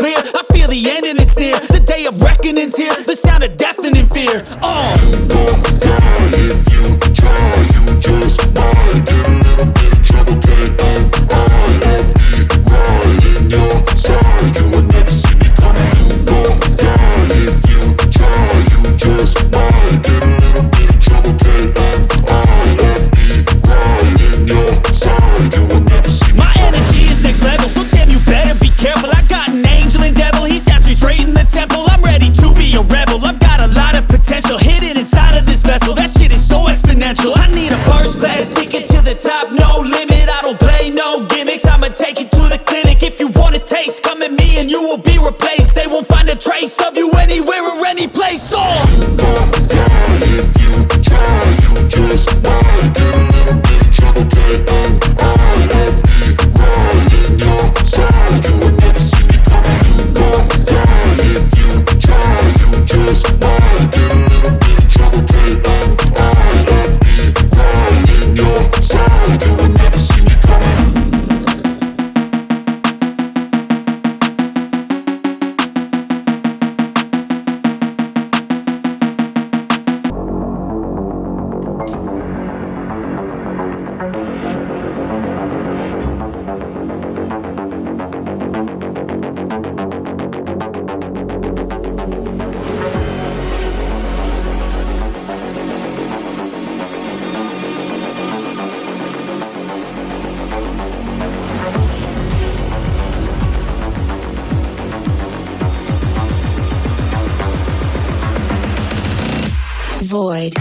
clear. I feel the end and it's near. The day of reckoning's here. The sound of deafening fear. You gon' die if you try. You just might get a little bit of trouble. K-N-I-F-E, right in your side. You will never see me coming. You gon' die if you try. You just might get a little bit of trouble. K-N-I-F-E, right in your side. You will never see me My energy is next level, so damn you better be careful. I got an angel and devil, he snaps me straight in the temple. I'm ready to be a rebel, I've got a lot of potential hidden inside of this vessel. That shit is so exponential. I need a first class ticket to the top, no limit. I don't play no gimmicks, I'ma take you to the clinic. If you want a taste, come at me and you will be replaced. They won't find a trace of you anywhere or any place. You gon' die if you try. You just might get a little bit of trouble. K-N-I-F-E, right in your side. You will never see me coming. You gon' die if you try. You just might get a little bit of trouble. K-N-I-F-E, right in your side. You will never see me coming. Void.